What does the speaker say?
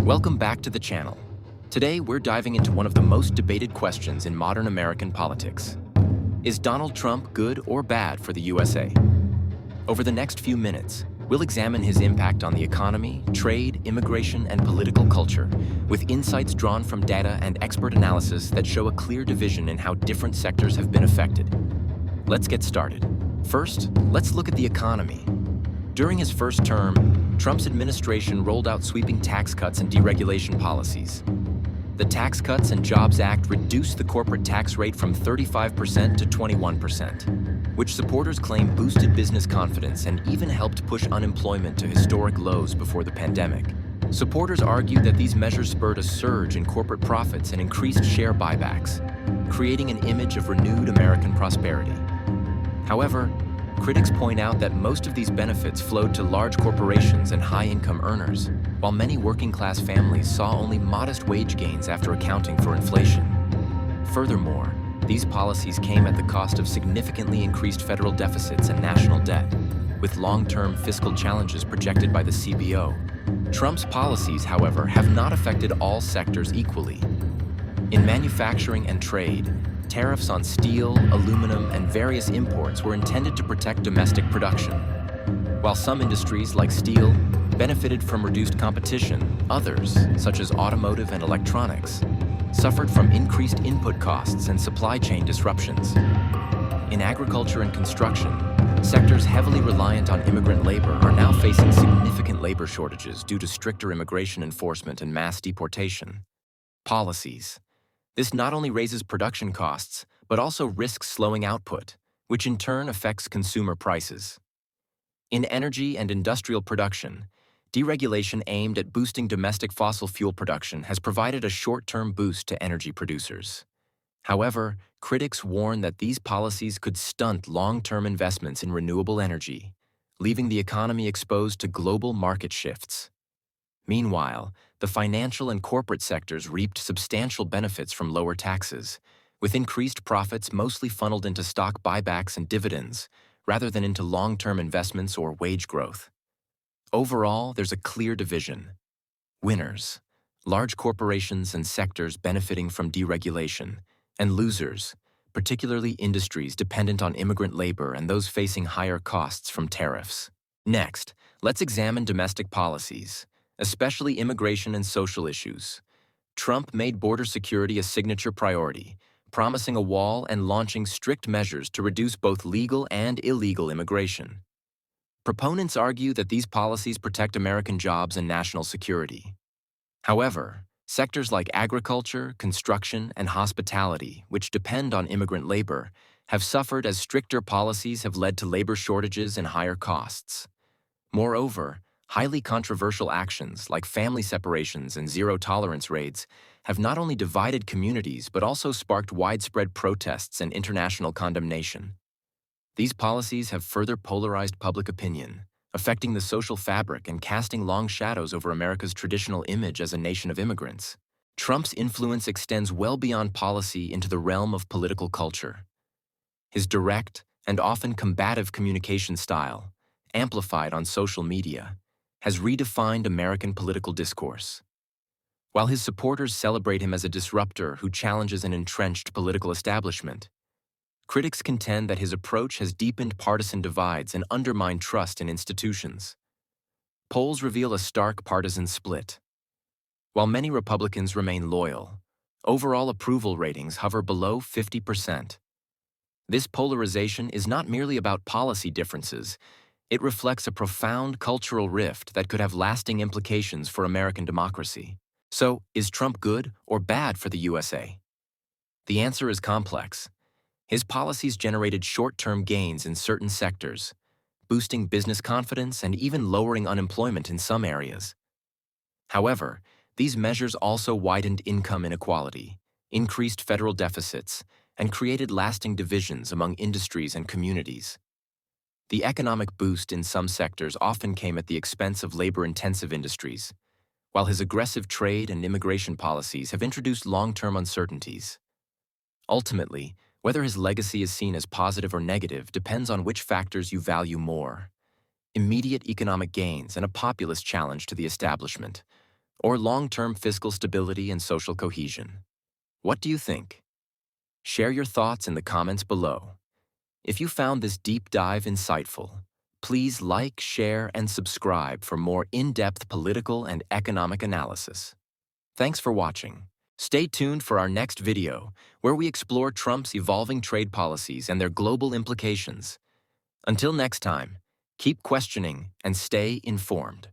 Welcome back to the channel. Today, we're diving into one of the most debated questions in modern American politics. Is Donald Trump good or bad for the USA? Over the next few minutes, we'll examine his impact on the economy, trade, immigration, and political culture, with insights drawn from data and expert analysis that show a clear division in how different sectors have been affected. Let's get started. First, let's look at the economy. During his first term, Trump's administration rolled out sweeping tax cuts and deregulation policies. The Tax Cuts and Jobs Act reduced the corporate tax rate from 35% to 21%, which supporters claim boosted business confidence and even helped push unemployment to historic lows before the pandemic. Supporters argue that these measures spurred a surge in corporate profits and increased share buybacks, creating an image of renewed American prosperity. However, critics point out that most of these benefits flowed to large corporations and high-income earners, while many working-class families saw only modest wage gains after accounting for inflation. Furthermore, these policies came at the cost of significantly increased federal deficits and national debt, with long-term fiscal challenges projected by the CBO. Trump's policies, however, have not affected all sectors equally. In manufacturing and trade, tariffs on steel, aluminum, and various imports were intended to protect domestic production. While some industries, like steel, benefited from reduced competition, others, such as automotive and electronics, suffered from increased input costs and supply chain disruptions. In agriculture and construction, sectors heavily reliant on immigrant labor are now facing significant labor shortages due to stricter immigration enforcement and mass deportation. Policies. This not only raises production costs, but also risks slowing output, which in turn affects consumer prices. In energy and industrial production, deregulation aimed at boosting domestic fossil fuel production has provided a short-term boost to energy producers. However, critics warn that these policies could stunt long-term investments in renewable energy, leaving the economy exposed to global market shifts. Meanwhile, the financial and corporate sectors reaped substantial benefits from lower taxes, with increased profits mostly funneled into stock buybacks and dividends, rather than into long-term investments or wage growth. Overall, there's a clear division. Winners, large corporations and sectors benefiting from deregulation, and losers, particularly industries dependent on immigrant labor and those facing higher costs from tariffs. Next, let's examine domestic policies, especially immigration and social issues. Trump made border security a signature priority, promising a wall and launching strict measures to reduce both legal and illegal immigration. Proponents argue that these policies protect American jobs and national security. However, sectors like agriculture, construction, and hospitality, which depend on immigrant labor, have suffered as stricter policies have led to labor shortages and higher costs. Moreover, highly controversial actions like family separations and zero-tolerance raids have not only divided communities but also sparked widespread protests and international condemnation. These policies have further polarized public opinion, affecting the social fabric and casting long shadows over America's traditional image as a nation of immigrants. Trump's influence extends well beyond policy into the realm of political culture. His direct and often combative communication style, amplified on social media, has redefined American political discourse. While his supporters celebrate him as a disruptor who challenges an entrenched political establishment, critics contend that his approach has deepened partisan divides and undermined trust in institutions. Polls reveal a stark partisan split. While many Republicans remain loyal, overall approval ratings hover below 50%. This polarization is not merely about policy differences. It reflects a profound cultural rift that could have lasting implications for American democracy. So, is Trump good or bad for the USA? The answer is complex. His policies generated short-term gains in certain sectors, boosting business confidence and even lowering unemployment in some areas. However, these measures also widened income inequality, increased federal deficits, and created lasting divisions among industries and communities. The economic boost in some sectors often came at the expense of labor-intensive industries, while his aggressive trade and immigration policies have introduced long-term uncertainties. Ultimately, whether his legacy is seen as positive or negative depends on which factors you value more: immediate economic gains and a populist challenge to the establishment, or long-term fiscal stability and social cohesion? What do you think? Share your thoughts in the comments below. If you found this deep dive insightful, please like, share, and subscribe for more in-depth political and economic analysis. Thanks for watching. Stay tuned for our next video, where we explore Trump's evolving trade policies and their global implications. Until next time, keep questioning and stay informed.